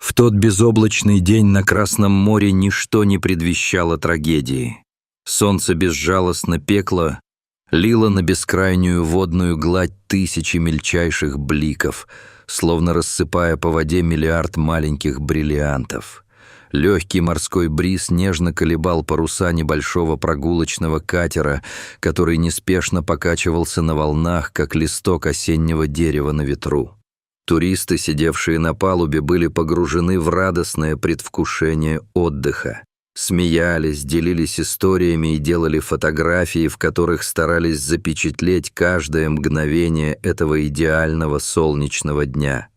В тот безоблачный день на Красном море ничто не предвещало трагедии. Солнце безжалостно пекло, лило на бескрайнюю водную гладь тысячи мельчайших бликов, словно рассыпая по воде миллиард маленьких бриллиантов. Легкий морской бриз нежно колебал паруса небольшого прогулочного катера, который неспешно покачивался на волнах, как листок осеннего дерева на ветру. Туристы, сидевшие на палубе, были погружены в радостное предвкушение отдыха. Смеялись, делились историями и делали фотографии, в которых старались запечатлеть каждое мгновение этого идеального солнечного дня.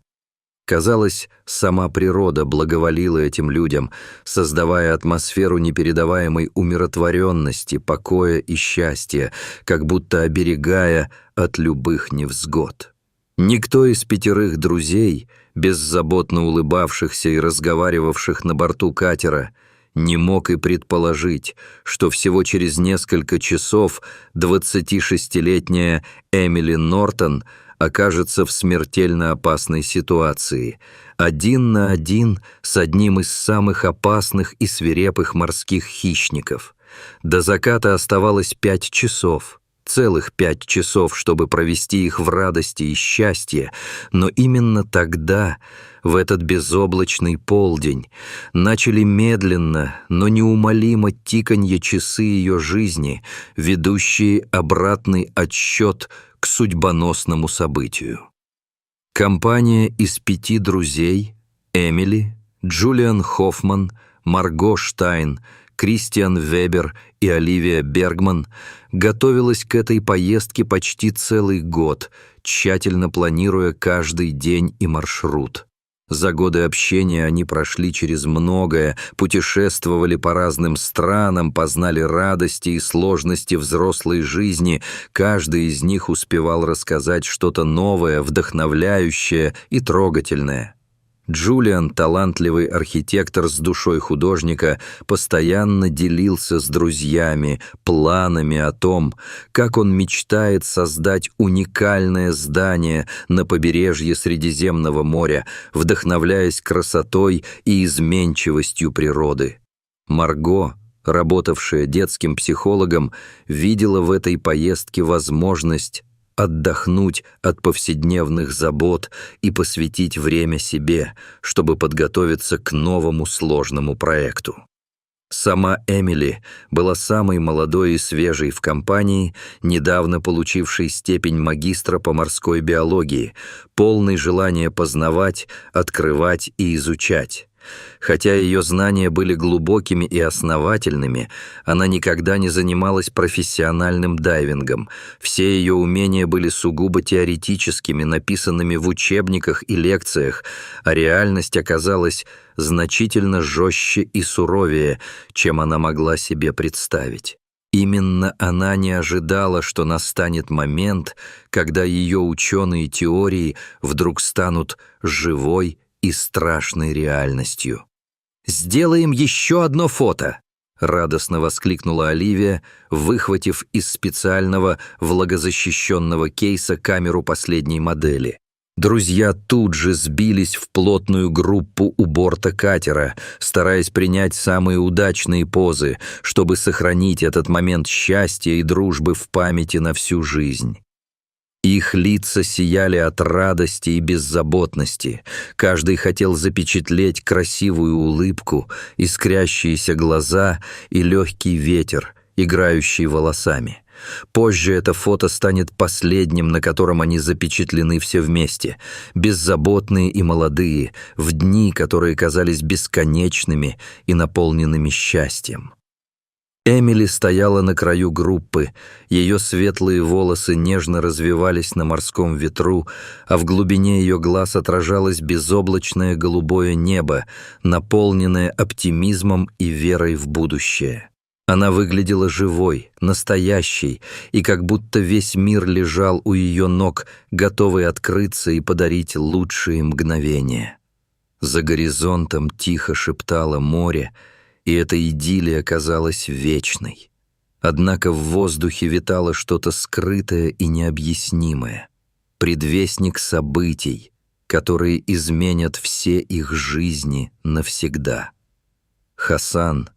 Казалось, сама природа благоволила этим людям, создавая атмосферу непередаваемой умиротворенности, покоя и счастья, как будто оберегая от любых невзгод. Никто из 5 друзей, беззаботно улыбавшихся и разговаривавших на борту катера, не мог и предположить, что всего через несколько часов 26-летняя Эмили Нортон окажется в смертельно опасной ситуации, один на один с одним из самых опасных и свирепых морских хищников. До заката оставалось 5 часов. Целых 5 часов, чтобы провести их в радости и счастье, но именно тогда, в этот безоблачный полдень, начали медленно, но неумолимо тиканье часы ее жизни, ведущие обратный отсчет к судьбоносному событию. Компания из 5 друзей — Эмили, Джулиан Хоффман, Марго Штайн, Кристиан Вебер и Оливия Бергман готовилась к этой поездке почти целый год, тщательно планируя каждый день и маршрут. За годы общения они прошли через многое, путешествовали по разным странам, познали радости и сложности взрослой жизни, каждый из них успевал рассказать что-то новое, вдохновляющее и трогательное. Джулиан, талантливый архитектор с душой художника, постоянно делился с друзьями планами о том, как он мечтает создать уникальное здание на побережье Средиземного моря, вдохновляясь красотой и изменчивостью природы. Марго, работавшая детским психологом, видела в этой поездке возможность отдохнуть от повседневных забот и посвятить время себе, чтобы подготовиться к новому сложному проекту. Сама Эмили была самой молодой и свежей в компании, недавно получившей степень магистра по морской биологии, полной желания познавать, открывать и изучать. Хотя ее знания были глубокими и основательными, она никогда не занималась профессиональным дайвингом. Все ее умения были сугубо теоретическими, написанными в учебниках и лекциях, а реальность оказалась значительно жестче и суровее, чем она могла себе представить. Именно она не ожидала, что настанет момент, когда ее ученые теории вдруг станут живой и страшной реальностью. «Сделаем еще одно фото!» — радостно воскликнула Оливия, выхватив из специального влагозащищенного кейса камеру последней модели. Друзья тут же сбились в плотную группу у борта катера, стараясь принять самые удачные позы, чтобы сохранить этот момент счастья и дружбы в памяти на всю жизнь. Их лица сияли от радости и беззаботности. Каждый хотел запечатлеть красивую улыбку, искрящиеся глаза и легкий ветер, играющий волосами. Позже это фото станет последним, на котором они запечатлены все вместе, беззаботные и молодые, в дни, которые казались бесконечными и наполненными счастьем. Эмили стояла на краю группы, ее светлые волосы нежно развивались на морском ветру, а в глубине ее глаз отражалось безоблачное голубое небо, наполненное оптимизмом и верой в будущее. Она выглядела живой, настоящей, и как будто весь мир лежал у ее ног, готовый открыться и подарить лучшие мгновения. За горизонтом тихо шептало море, и эта идиллия казалась вечной. Однако в воздухе витало что-то скрытое и необъяснимое, предвестник событий, которые изменят все их жизни навсегда. Хасан,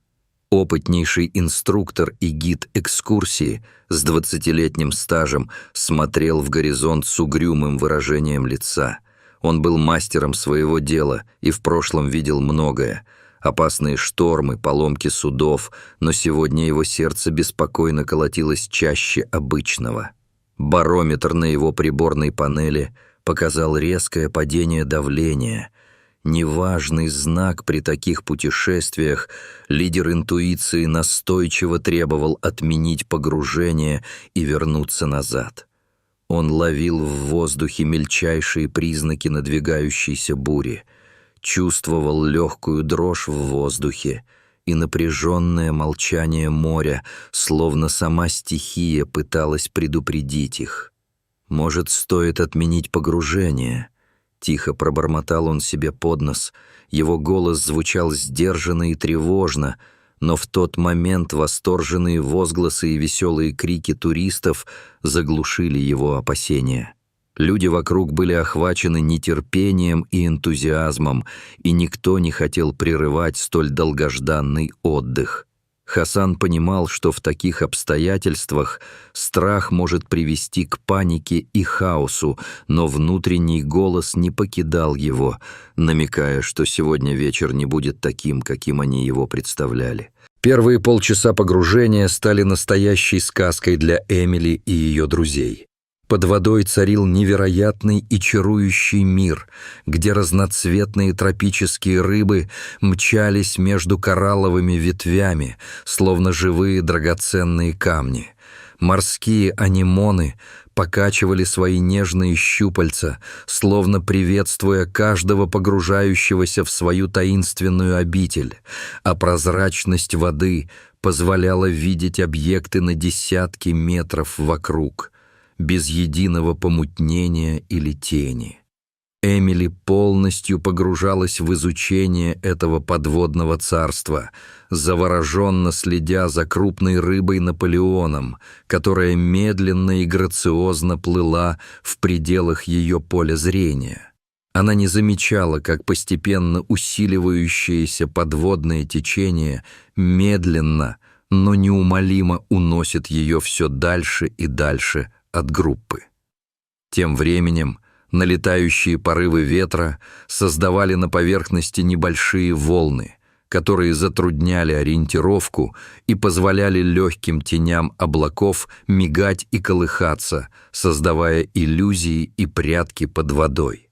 опытнейший инструктор и гид экскурсии с 20-летним стажем, смотрел в горизонт с угрюмым выражением лица. Он был мастером своего дела и в прошлом видел многое. Опасные штормы, поломки судов, но сегодня его сердце беспокойно колотилось чаще обычного. Барометр на его приборной панели показал резкое падение давления. Неважный знак при таких путешествиях, лидер интуиции настойчиво требовал отменить погружение и вернуться назад. Он ловил в воздухе мельчайшие признаки надвигающейся бури, чувствовал легкую дрожь в воздухе и напряженное молчание моря, словно сама стихия пыталась предупредить их. «Может, стоит отменить погружение?» Тихо пробормотал он себе под нос. Его голос звучал сдержанно и тревожно, но в тот момент восторженные возгласы и веселые крики туристов заглушили его опасения. Люди вокруг были охвачены нетерпением и энтузиазмом, и никто не хотел прерывать столь долгожданный отдых. Хасан понимал, что в таких обстоятельствах страх может привести к панике и хаосу, но внутренний голос не покидал его, намекая, что сегодня вечер не будет таким, каким они его представляли. Первые полчаса погружения стали настоящей сказкой для Эмили и ее друзей. Под водой царил невероятный и чарующий мир, где разноцветные тропические рыбы мчались между коралловыми ветвями, словно живые драгоценные камни. Морские анемоны покачивали свои нежные щупальца, словно приветствуя каждого погружающегося в свою таинственную обитель, а прозрачность воды позволяла видеть объекты на десятки метров вокруг, без единого помутнения или тени. Эмили полностью погружалась в изучение этого подводного царства, завороженно следя за крупной рыбой Наполеоном, которая медленно и грациозно плыла в пределах ее поля зрения. Она не замечала, как постепенно усиливающееся подводное течение медленно, но неумолимо уносит ее все дальше и дальше от группы. Тем временем налетающие порывы ветра создавали на поверхности небольшие волны, которые затрудняли ориентировку и позволяли легким теням облаков мигать и колыхаться, создавая иллюзии и прятки под водой.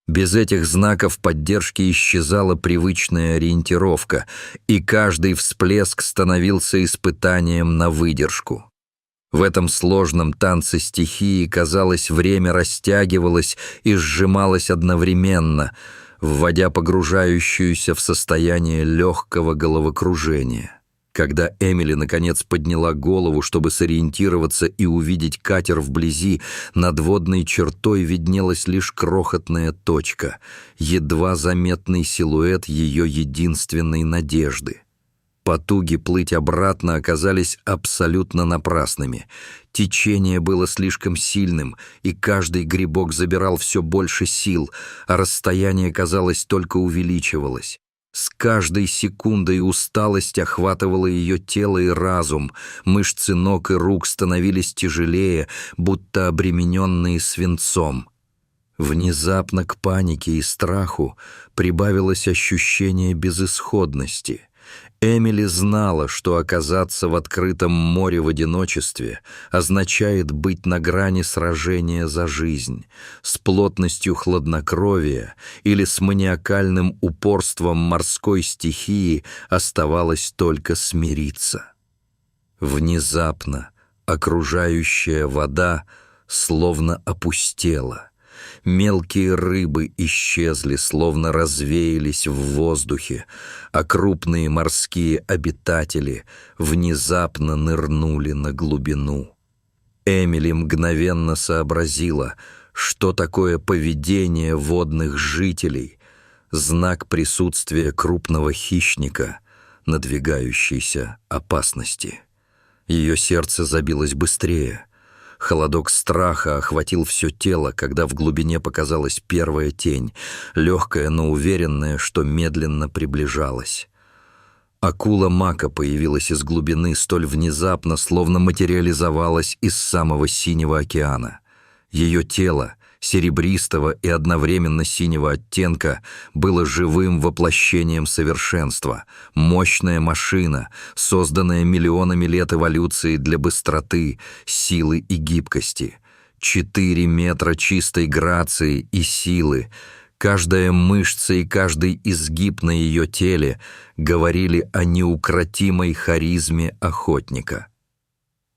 Без этих знаков поддержки исчезала привычная ориентировка, и каждый всплеск становился испытанием на выдержку. В этом сложном танце стихии, казалось, время растягивалось и сжималось одновременно, вводя погружающуюся в состояние легкого головокружения. Когда Эмили наконец подняла голову, чтобы сориентироваться и увидеть катер вблизи, над водной чертой виднелась лишь крохотная точка, едва заметный силуэт ее единственной надежды. Потуги плыть обратно оказались абсолютно напрасными. Течение было слишком сильным, и каждый грибок забирал все больше сил, а расстояние, казалось, только увеличивалось. С каждой секундой усталость охватывала ее тело и разум, мышцы ног и рук становились тяжелее, будто обремененные свинцом. Внезапно к панике и страху прибавилось ощущение безысходности. Эмили знала, что оказаться в открытом море в одиночестве означает быть на грани сражения за жизнь, с плотностью хладнокровия или с маниакальным упорством морской стихии оставалось только смириться. Внезапно окружающая вода словно опустела. Мелкие рыбы исчезли, словно развеялись в воздухе, а крупные морские обитатели внезапно нырнули на глубину. Эмили мгновенно сообразила, что такое поведение водных жителей, знак присутствия крупного хищника, надвигающейся опасности. Ее сердце забилось быстрее. Холодок страха охватил все тело, когда в глубине показалась первая тень, легкая, но уверенная, что медленно приближалась. Акула Мака появилась из глубины столь внезапно, словно материализовалась из самого синего океана. Ее тело, серебристого и одновременно синего оттенка, было живым воплощением совершенства, мощная машина, созданная миллионами лет эволюции для быстроты, силы и гибкости. 4 метра чистой грации и силы. Каждая мышца и каждый изгиб на ее теле говорили о неукротимой харизме охотника.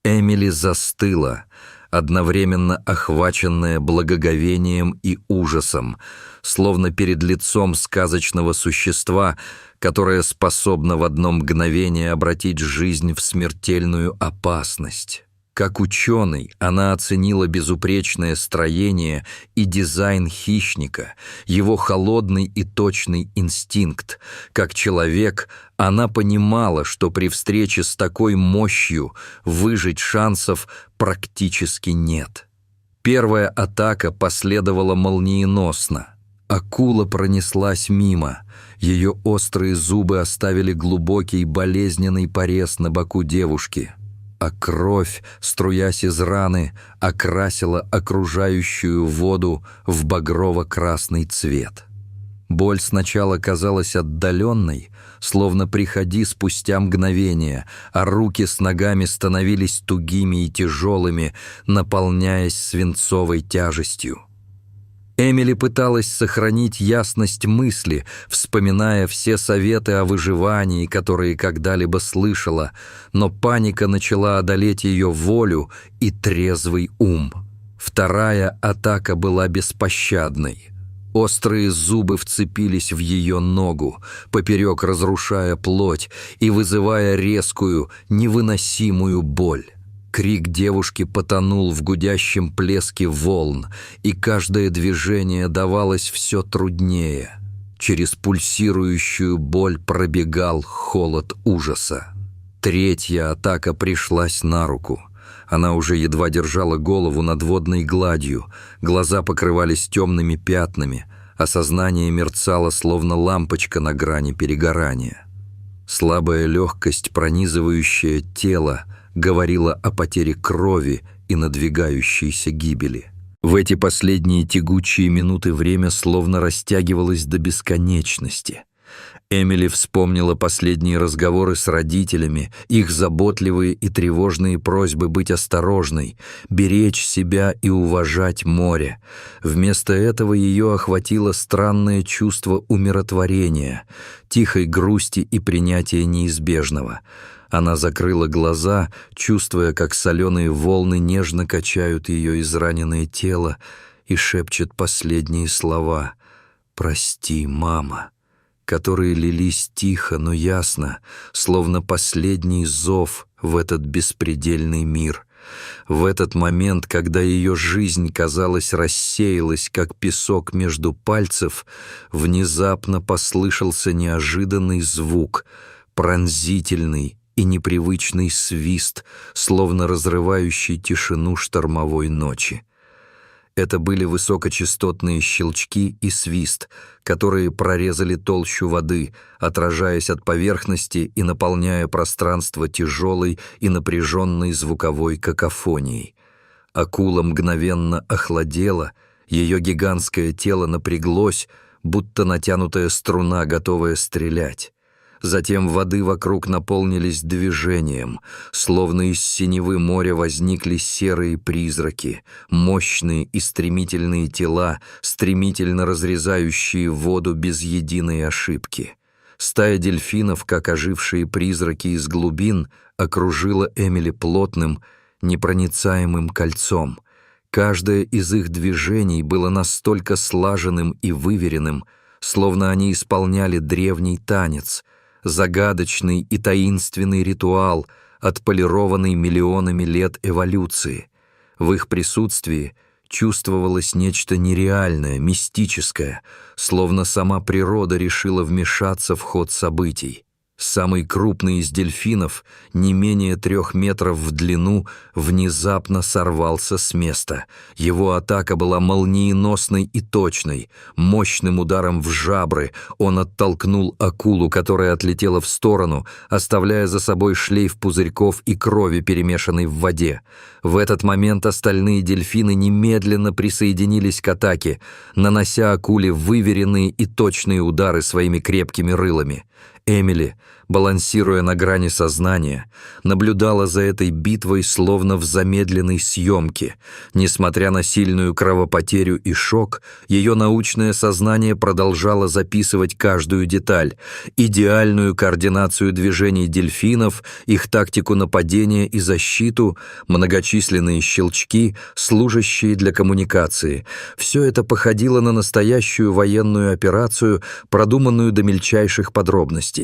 Эмили застыла, одновременно охваченная благоговением и ужасом, словно перед лицом сказочного существа, которое способно в одно мгновение обратить жизнь в смертельную опасность. Как ученый, она оценила безупречное строение и дизайн хищника, его холодный и точный инстинкт. Как человек, она понимала, что при встрече с такой мощью выжить шансов практически нет. Первая атака последовала молниеносно. Акула пронеслась мимо. Ее острые зубы оставили глубокий болезненный порез на боку девушки, а кровь, струясь из раны, окрасила окружающую воду в багрово-красный цвет. Боль сначала казалась отдаленной, словно приходи спустя мгновение, а руки с ногами становились тугими и тяжелыми, наполняясь свинцовой тяжестью. Эмили пыталась сохранить ясность мысли, вспоминая все советы о выживании, которые когда-либо слышала, но паника начала одолеть ее волю и трезвый ум. Вторая атака была беспощадной. Острые зубы вцепились в ее ногу, поперек разрушая плоть и вызывая резкую, невыносимую боль. Крик девушки потонул в гудящем плеске волн, и каждое движение давалось все труднее. Через пульсирующую боль пробегал холод ужаса. Третья атака пришлась на руку. Она уже едва держала голову над водной гладью, глаза покрывались темными пятнами, а сознание мерцало, словно лампочка на грани перегорания. Слабая легкость, пронизывающая тело, говорила о потере крови и надвигающейся гибели. В эти последние тягучие минуты время словно растягивалось до бесконечности. Эмили вспомнила последние разговоры с родителями, их заботливые и тревожные просьбы быть осторожной, беречь себя и уважать море. Вместо этого ее охватило странное чувство умиротворения, тихой грусти и принятия неизбежного. Она закрыла глаза, чувствуя, как соленые волны нежно качают ее израненное тело, и шепчет последние слова «Прости, мама», которые лились тихо, но ясно, словно последний зов в этот беспредельный мир. В этот момент, когда ее жизнь, казалось, рассеялась, как песок между пальцев, внезапно послышался неожиданный звук, пронзительный и непривычный свист, словно разрывающий тишину штормовой ночи. Это были высокочастотные щелчки и свист, которые прорезали толщу воды, отражаясь от поверхности и наполняя пространство тяжелой и напряженной звуковой какофонией. Акула мгновенно охладела, ее гигантское тело напряглось, будто натянутая струна, готовая стрелять. Затем воды вокруг наполнились движением, словно из синевы моря возникли серые призраки, мощные и стремительные тела, стремительно разрезающие воду без единой ошибки. Стая дельфинов, как ожившие призраки из глубин, окружила Эмили плотным, непроницаемым кольцом. Каждое из их движений было настолько слаженным и выверенным, словно они исполняли древний танец, загадочный и таинственный ритуал, отполированный миллионами лет эволюции. В их присутствии чувствовалось нечто нереальное, мистическое, словно сама природа решила вмешаться в ход событий. Самый крупный из дельфинов, не менее 3 метров в длину, внезапно сорвался с места. Его атака была молниеносной и точной. Мощным ударом в жабры он оттолкнул акулу, которая отлетела в сторону, оставляя за собой шлейф пузырьков и крови, перемешанной в воде. В этот момент остальные дельфины немедленно присоединились к атаке, нанося акуле выверенные и точные удары своими крепкими рылами. Эмили, балансируя на грани сознания, наблюдала за этой битвой словно в замедленной съемке. Несмотря на сильную кровопотерю и шок, ее научное сознание продолжало записывать каждую деталь: идеальную координацию движений дельфинов, их тактику нападения и защиту, многочисленные щелчки, служащие для коммуникации. Все это походило на настоящую военную операцию, продуманную до мельчайших подробностей.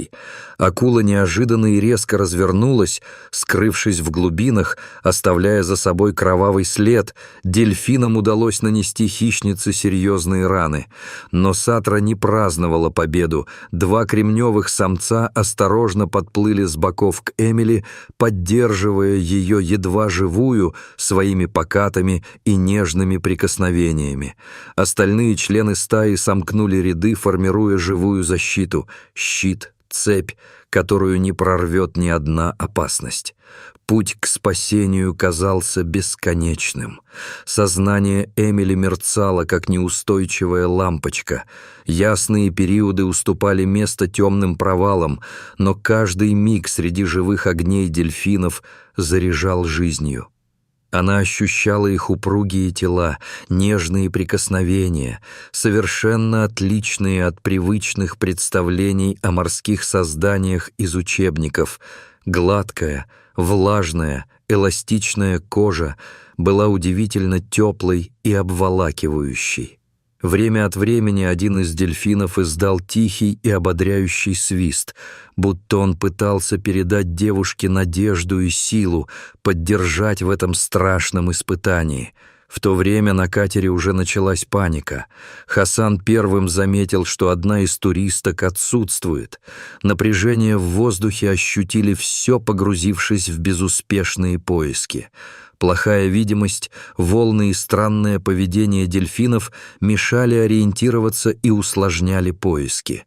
Акула неожиданно и резко развернулась, скрывшись в глубинах, оставляя за собой кровавый след. Дельфинам удалось нанести хищнице серьезные раны. Но Сатра не праздновала победу. 2 кремневых самца осторожно подплыли с боков к Эмили, поддерживая ее едва живую своими покатыми и нежными прикосновениями. Остальные члены стаи сомкнули ряды, формируя живую защиту — щит, цепь, которую не прорвет ни одна опасность. Путь к спасению казался бесконечным. Сознание Эмили мерцало, как неустойчивая лампочка. Ясные периоды уступали место темным провалам, но каждый миг среди живых огней дельфинов заряжал жизнью. Она ощущала их упругие тела, нежные прикосновения, совершенно отличные от привычных представлений о морских созданиях из учебников. Гладкая, влажная, эластичная кожа была удивительно теплой и обволакивающей. Время от времени один из дельфинов издал тихий и ободряющий свист, будто он пытался передать девушке надежду и силу, поддержать в этом страшном испытании. В то время на катере уже началась паника. Хасан первым заметил, что одна из туристок отсутствует. Напряжение в воздухе ощутили все, погрузившись в безуспешные поиски. Плохая видимость, волны и странное поведение дельфинов мешали ориентироваться и усложняли поиски.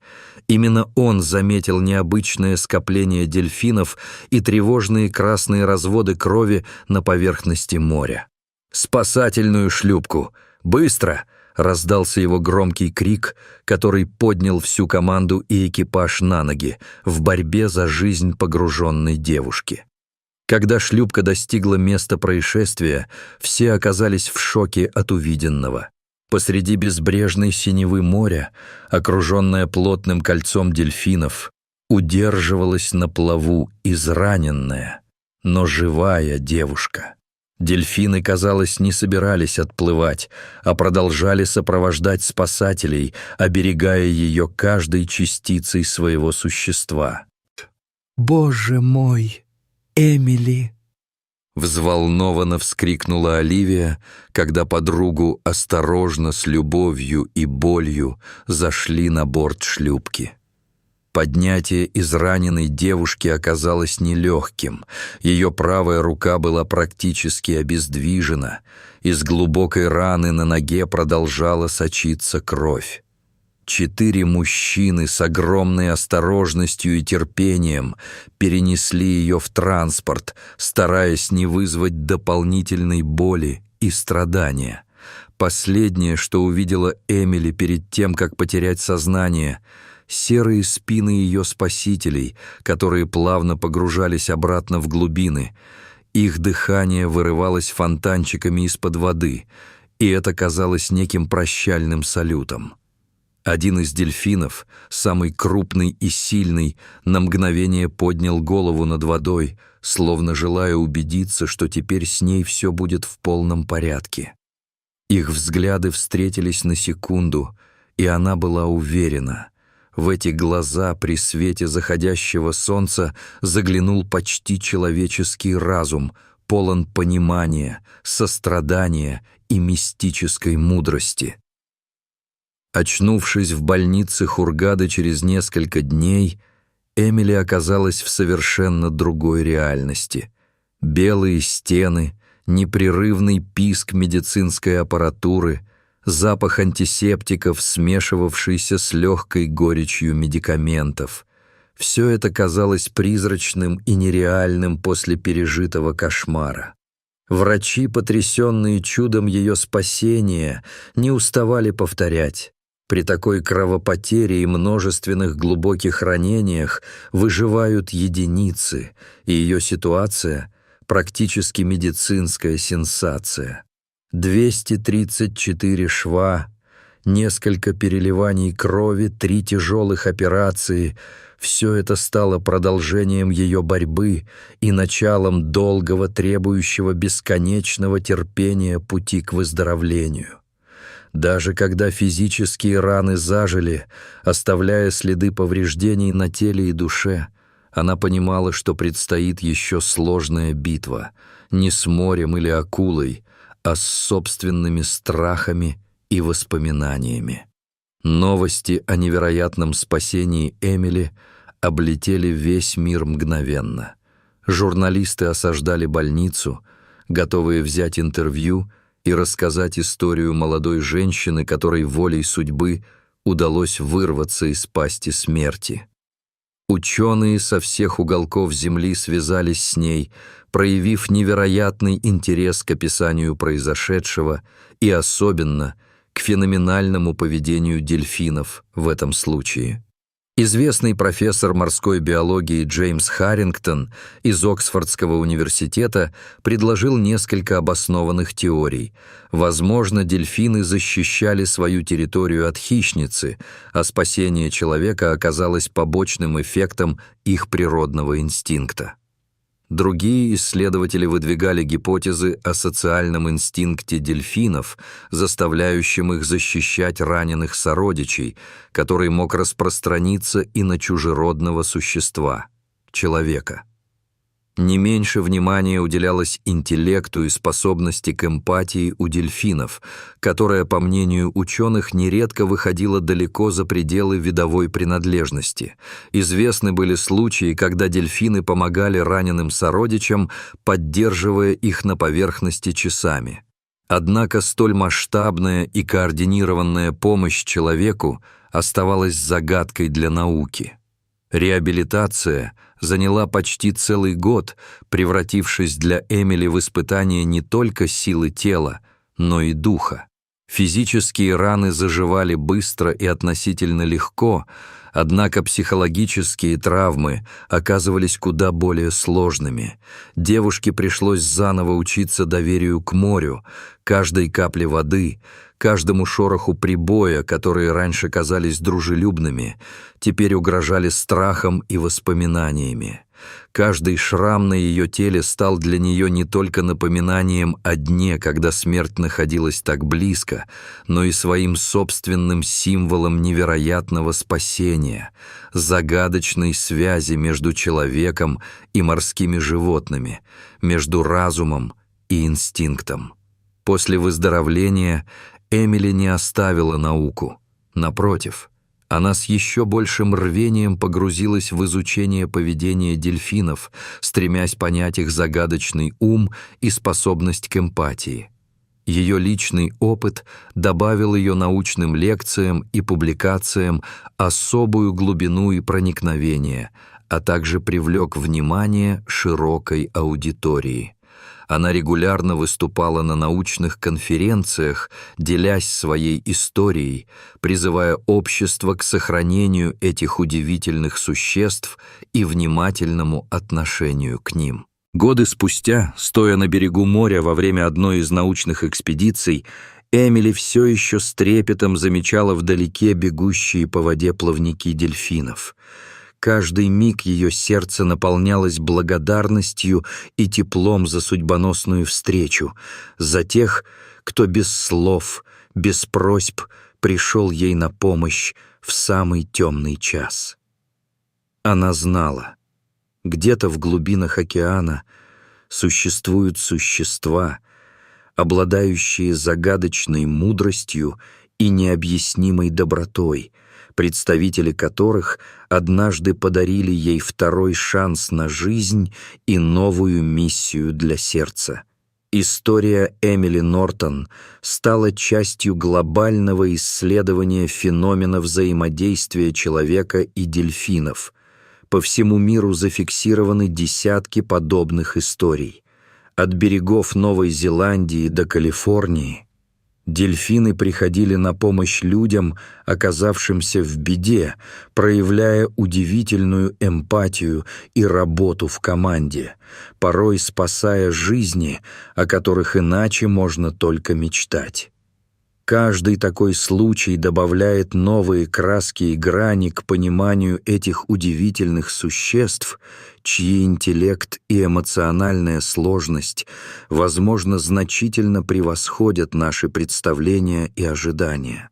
Именно он заметил необычное скопление дельфинов и тревожные красные разводы крови на поверхности моря. «Спасательную шлюпку! Быстро!» — раздался его громкий крик, который поднял всю команду и экипаж на ноги в борьбе за жизнь погруженной девушки. Когда шлюпка достигла места происшествия, все оказались в шоке от увиденного. Посреди безбрежной синевы моря, окруженная плотным кольцом дельфинов, удерживалась на плаву израненная, но живая девушка. Дельфины, казалось, не собирались отплывать, а продолжали сопровождать спасателей, оберегая ее каждой частицей своего существа. «Боже мой! Эмили!» Взволнованно вскрикнула Оливия, когда подругу осторожно, с любовью и болью зашли на борт шлюпки. Поднятие израненной девушки оказалось нелегким. Ее правая рука была практически обездвижена. Из глубокой раны на ноге продолжала сочиться кровь. 4 мужчины с огромной осторожностью и терпением перенесли ее в транспорт, стараясь не вызвать дополнительной боли и страдания. Последнее, что увидела Эмили перед тем, как потерять сознание — серые спины ее спасителей, которые плавно погружались обратно в глубины. Их дыхание вырывалось фонтанчиками из-под воды, и это казалось неким прощальным салютом. Один из дельфинов, самый крупный и сильный, на мгновение поднял голову над водой, словно желая убедиться, что теперь с ней все будет в полном порядке. Их взгляды встретились на секунду, и она была уверена. В эти глаза при свете заходящего солнца заглянул почти человеческий разум, полон понимания, сострадания и мистической мудрости. Очнувшись в больнице Хургады через несколько дней, Эмили оказалась в совершенно другой реальности. Белые стены, непрерывный писк медицинской аппаратуры, запах антисептиков, смешивавшийся с легкой горечью медикаментов. Все это казалось призрачным и нереальным после пережитого кошмара. Врачи, потрясенные чудом ее спасения, не уставали повторять: при такой кровопотере и множественных глубоких ранениях выживают единицы, и ее ситуация — практически медицинская сенсация. 234 шва, несколько переливаний крови, 3 тяжелых операции — все это стало продолжением ее борьбы и началом долгого, требующего бесконечного терпения пути к выздоровлению. Даже когда физические раны зажили, оставляя следы повреждений на теле и душе, она понимала, что предстоит еще сложная битва, не с морем или акулой, а с собственными страхами и воспоминаниями. Новости о невероятном спасении Эмили облетели весь мир мгновенно. Журналисты осаждали больницу, готовые взять интервью и рассказать историю молодой женщины, которой волей судьбы удалось вырваться из пасти смерти. Ученые со всех уголков Земли связались с ней, проявив невероятный интерес к описанию произошедшего и особенно к феноменальному поведению дельфинов в этом случае. Известный профессор морской биологии Джеймс Харрингтон из Оксфордского университета предложил несколько обоснованных теорий. Возможно, дельфины защищали свою территорию от хищницы, а спасение человека оказалось побочным эффектом их природного инстинкта. Другие исследователи выдвигали гипотезы о социальном инстинкте дельфинов, заставляющем их защищать раненых сородичей, который мог распространиться и на чужеродного существа — человека. Не меньше внимания уделялось интеллекту и способности к эмпатии у дельфинов, которая, по мнению ученых, нередко выходила далеко за пределы видовой принадлежности. Известны были случаи, когда дельфины помогали раненым сородичам, поддерживая их на поверхности часами. Однако столь масштабная и координированная помощь человеку оставалась загадкой для науки. Реабилитация заняла почти целый год, превратившись для Эмили в испытание не только силы тела, но и духа. Физические раны заживали быстро и относительно легко, однако психологические травмы оказывались куда более сложными. Девушке пришлось заново учиться доверию к морю, каждой капле воды, каждому шороху прибоя, которые раньше казались дружелюбными, теперь угрожали страхом и воспоминаниями. Каждый шрам на ее теле стал для нее не только напоминанием о дне, когда смерть находилась так близко, но и своим собственным символом невероятного спасения, загадочной связи между человеком и морскими животными, между разумом и инстинктом. После выздоровления Эмили не оставила науку. Напротив, она с еще большим рвением погрузилась в изучение поведения дельфинов, стремясь понять их загадочный ум и способность к эмпатии. Ее личный опыт добавил ее научным лекциям и публикациям особую глубину и проникновение, а также привлек внимание широкой аудитории. Она регулярно выступала на научных конференциях, делясь своей историей, призывая общество к сохранению этих удивительных существ и внимательному отношению к ним. Годы спустя, стоя на берегу моря во время одной из научных экспедиций, Эмили все еще с трепетом замечала вдалеке бегущие по воде плавники дельфинов. Каждый миг ее сердце наполнялось благодарностью и теплом за судьбоносную встречу, за тех, кто без слов, без просьб пришел ей на помощь в самый темный час. Она знала, где-то в глубинах океана существуют существа, обладающие загадочной мудростью и необъяснимой добротой, представители которых однажды подарили ей второй шанс на жизнь и новую миссию для сердца. История Эмили Нортон стала частью глобального исследования феномена взаимодействия человека и дельфинов. По всему миру зафиксированы десятки подобных историй. От берегов Новой Зеландии до Калифорнии дельфины приходили на помощь людям, оказавшимся в беде, проявляя удивительную эмпатию и работу в команде, порой спасая жизни, о которых иначе можно только мечтать. Каждый такой случай добавляет новые краски и грани к пониманию этих удивительных существ, чьи интеллект и эмоциональная сложность, возможно, значительно превосходят наши представления и ожидания.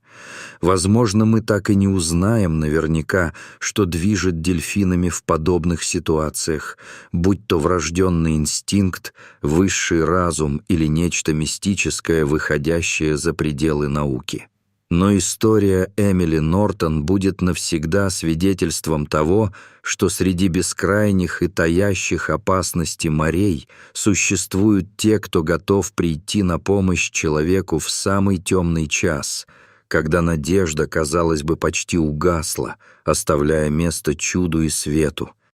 Возможно, мы так и не узнаем наверняка, что движет дельфинами в подобных ситуациях, будь то врожденный инстинкт, высший разум или нечто мистическое, выходящее за пределы науки. Но история Эмили Нортон будет навсегда свидетельством того, что среди бескрайних и таящих опасности морей существуют те, кто готов прийти на помощь человеку в самый темный час, когда надежда, казалось бы, почти угасла, оставляя место чуду и свету,